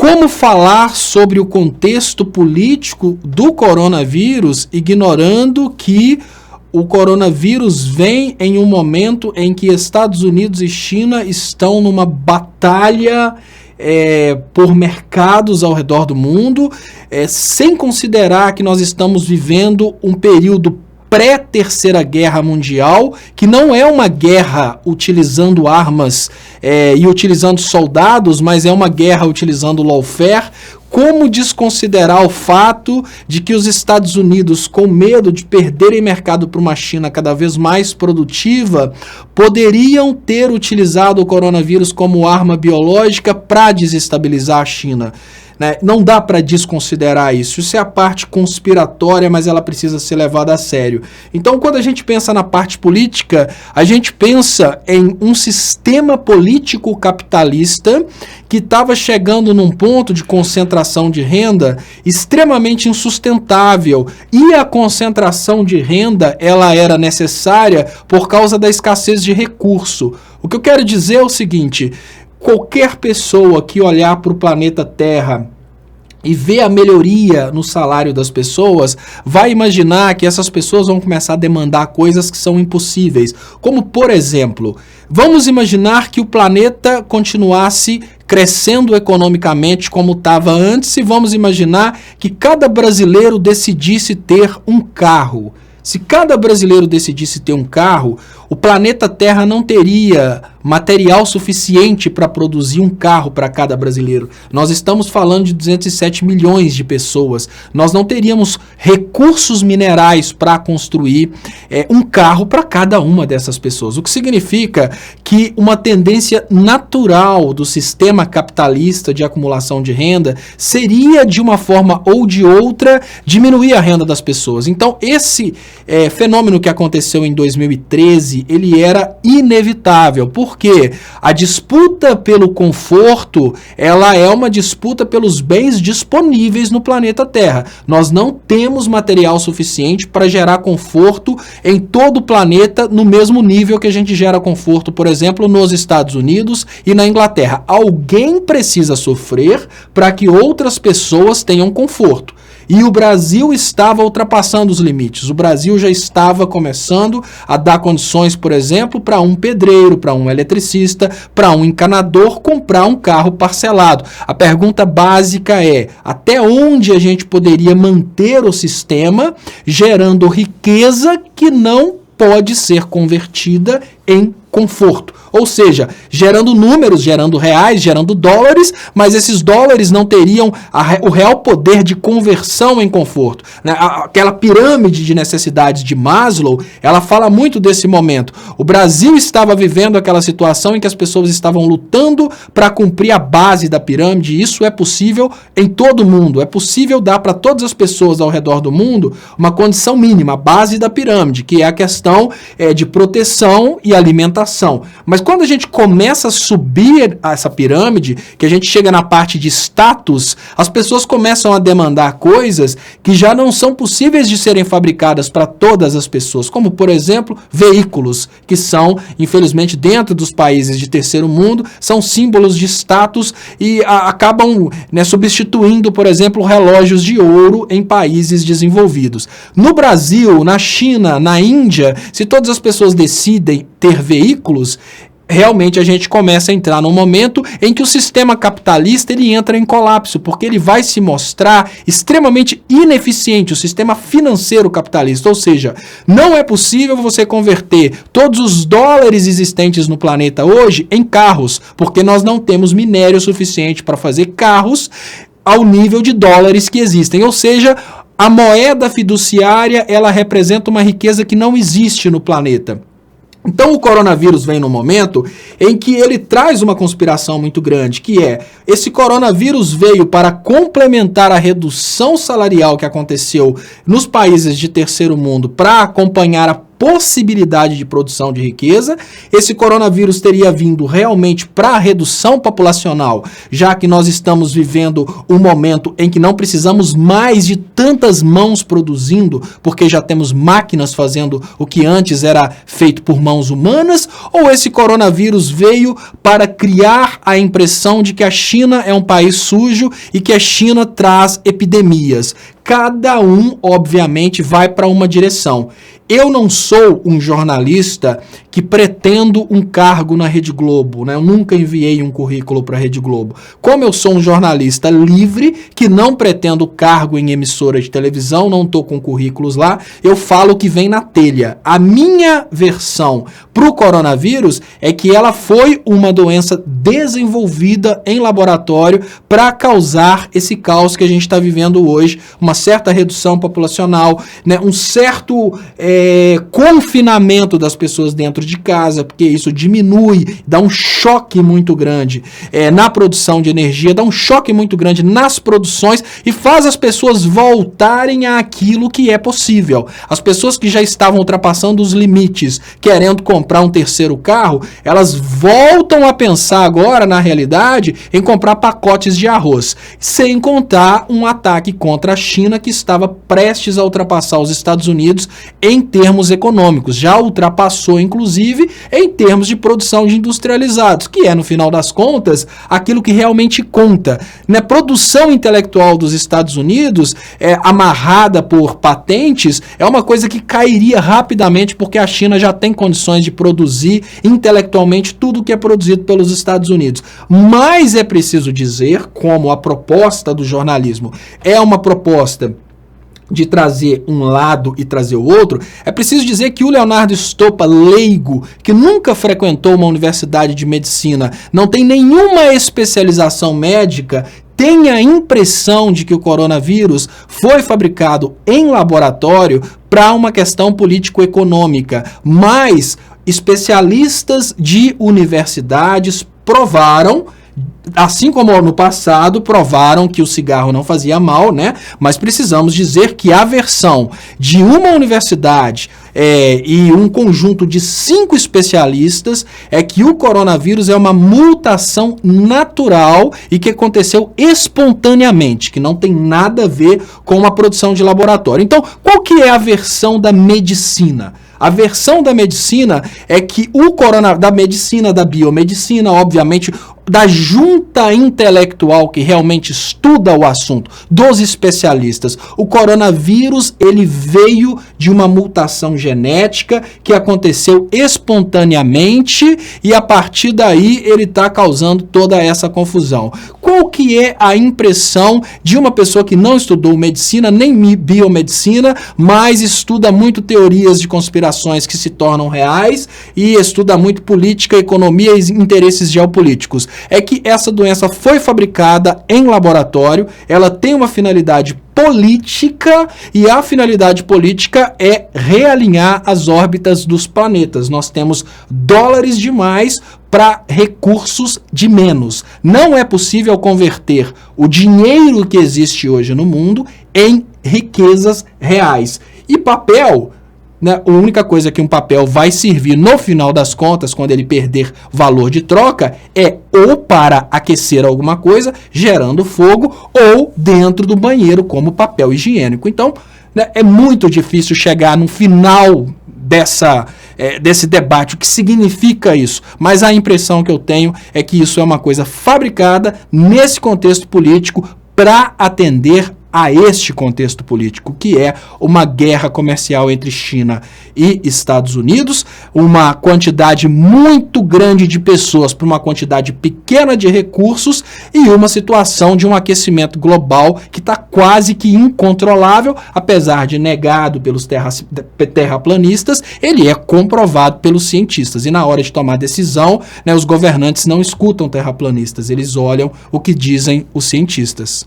como falar sobre o contexto político do coronavírus, ignorando que o coronavírus vem em um momento em que Estados Unidos e China estão numa batalha por mercados ao redor do mundo, sem considerar que nós estamos vivendo um período pré-Terceira Guerra Mundial, que não é uma guerra utilizando armas e utilizando soldados, mas é uma guerra utilizando lawfare. Como desconsiderar o fato de que os Estados Unidos, com medo de perderem mercado para uma China cada vez mais produtiva, poderiam ter utilizado o coronavírus como arma biológica para desestabilizar a China? Não dá para desconsiderar isso. Isso é a parte conspiratória, mas ela precisa ser levada a sério. Então, quando a gente pensa na parte política, a gente pensa em um sistema político capitalista que estava chegando num ponto de concentração de renda extremamente insustentável. E a concentração de renda, ela era necessária por causa da escassez de recurso. O que eu quero dizer é o seguinte: qualquer pessoa que olhar para o planeta Terra e ver a melhoria no salário das pessoas, vai imaginar que essas pessoas vão começar a demandar coisas que são impossíveis. Como, por exemplo, vamos imaginar que o planeta continuasse crescendo economicamente como estava antes, e vamos imaginar que cada brasileiro decidisse ter um carro. Se cada brasileiro decidisse ter um carro, o planeta Terra não teria material suficiente para produzir um carro para cada brasileiro. Nós estamos falando de 207 milhões de pessoas. Nós não teríamos recursos minerais para construir um carro para cada uma dessas pessoas. O que significa que uma tendência natural do sistema capitalista de acumulação de renda seria, de uma forma ou de outra, diminuir a renda das pessoas. Então, esse fenômeno que aconteceu em 2013, ele era inevitável. Porque a disputa pelo conforto, ela é uma disputa pelos bens disponíveis no planeta Terra. Nós não temos material suficiente para gerar conforto em todo o planeta no mesmo nível que a gente gera conforto, por exemplo, nos Estados Unidos e na Inglaterra. Alguém precisa sofrer para que outras pessoas tenham conforto. E o Brasil estava ultrapassando os limites. O Brasil já estava começando a dar condições, por exemplo, para um pedreiro, para um eletricista, para um encanador comprar um carro parcelado. A pergunta básica é: até onde a gente poderia manter o sistema gerando riqueza que não pode ser convertida em conforto? Ou seja, gerando números, gerando reais, gerando dólares, mas esses dólares não teriam o real poder de conversão em conforto. Aquela pirâmide de necessidades de Maslow, ela fala muito desse momento. O Brasil estava vivendo aquela situação em que as pessoas estavam lutando para cumprir a base da pirâmide, e isso é possível em todo o mundo. É possível dar para todas as pessoas ao redor do mundo uma condição mínima, a base da pirâmide, que é a questão de proteção e alimentação. Mas quando a gente começa a subir essa pirâmide, que a gente chega na parte de status, as pessoas começam a demandar coisas que já não são possíveis de serem fabricadas para todas as pessoas, como, por exemplo, veículos, que são, infelizmente, dentro dos países de terceiro mundo, são símbolos de status e acabam substituindo, por exemplo, relógios de ouro em países desenvolvidos. No Brasil, na China, na Índia, se todas as pessoas decidem ter veículos, realmente a gente começa a entrar num momento em que o sistema capitalista ele entra em colapso, porque ele vai se mostrar extremamente ineficiente, o sistema financeiro capitalista. Ou seja, não é possível você converter todos os dólares existentes no planeta hoje em carros, porque nós não temos minério suficiente para fazer carros ao nível de dólares que existem. Ou seja, a moeda fiduciária, ela representa uma riqueza que não existe no planeta. Então o coronavírus vem no momento em que ele traz uma conspiração muito grande, que é: esse coronavírus veio para complementar a redução salarial que aconteceu nos países de terceiro mundo para acompanhar a possibilidade de produção de riqueza. Esse coronavírus teria vindo realmente para a redução populacional, já que nós estamos vivendo um momento em que não precisamos mais de tantas mãos produzindo, porque já temos máquinas fazendo o que antes era feito por mãos humanas, ou esse coronavírus veio para criar a impressão de que a China é um país sujo e que a China traz epidemias. Cada um, obviamente, vai para uma direção. Eu não sou um jornalista que pretendo um cargo na Rede Globo, né? Eu nunca enviei um currículo para a Rede Globo. Como eu sou um jornalista livre, que não pretendo cargo em emissora de televisão, não estou com currículos lá, eu falo o que vem na telha. A minha versão para o coronavírus é que ela foi uma doença desenvolvida em laboratório para causar esse caos que a gente está vivendo hoje, uma certa redução populacional, né? Um certo confinamento das pessoas dentro de casa, porque isso diminui, dá um choque muito grande na produção de energia, dá um choque muito grande nas produções e faz as pessoas voltarem àquilo que é possível. As pessoas que já estavam ultrapassando os limites, querendo comprar um terceiro carro, elas voltam a pensar agora, na realidade, em comprar pacotes de arroz, sem contar um ataque contra a China que estava prestes a ultrapassar os Estados Unidos em termos econômicos, já ultrapassou inclusive em termos de produção de industrializados, que é no final das contas aquilo que realmente conta, né? Produção intelectual dos Estados Unidos amarrada por patentes é uma coisa que cairia rapidamente porque a China já tem condições de produzir intelectualmente tudo que é produzido pelos Estados Unidos. Mas é preciso dizer, como a proposta do jornalismo é uma proposta de trazer um lado e trazer o outro, é preciso dizer que o Leonardo Stoppa, leigo, que nunca frequentou uma universidade de medicina, não tem nenhuma especialização médica, tem a impressão de que o coronavírus foi fabricado em laboratório para uma questão político-econômica, mas especialistas de universidades provaram, assim como no passado, provaram que o cigarro não fazia mal, né? Mas precisamos dizer que a versão de uma universidade e um conjunto de 5 especialistas é que o coronavírus é uma mutação natural e que aconteceu espontaneamente, que não tem nada a ver com uma produção de laboratório. Então, qual que é a versão da medicina? A versão da medicina é que o coronavírus, da medicina, da biomedicina, obviamente, da junta intelectual que realmente estuda o assunto, dos especialistas, o coronavírus, ele veio de uma mutação genética que aconteceu espontaneamente e a partir daí ele está causando toda essa confusão. Qual que é a impressão de uma pessoa que não estudou medicina nem biomedicina, mas estuda muito teorias de conspirações que se tornam reais e estuda muito política, economia e interesses geopolíticos? É que essa doença foi fabricada em laboratório, ela tem uma finalidade política e a finalidade política é realinhar as órbitas dos planetas. Nós temos dólares demais para recursos de menos. Não é possível converter o dinheiro que existe hoje no mundo em riquezas reais. E papel, né, a única coisa que um papel vai servir no final das contas, quando ele perder valor de troca, é ou para aquecer alguma coisa, gerando fogo, ou dentro do banheiro como papel higiênico. Então, né, é muito difícil chegar no final desse debate, o que significa isso, mas a impressão que eu tenho é que isso é uma coisa fabricada nesse contexto político para atender a este contexto político, que é uma guerra comercial entre China e Estados Unidos, uma quantidade muito grande de pessoas para uma quantidade pequena de recursos e uma situação de um aquecimento global que está quase que incontrolável, apesar de negado pelos terraplanistas, ele é comprovado pelos cientistas e na hora de tomar decisão, né, os governantes não escutam terraplanistas, eles olham o que dizem os cientistas.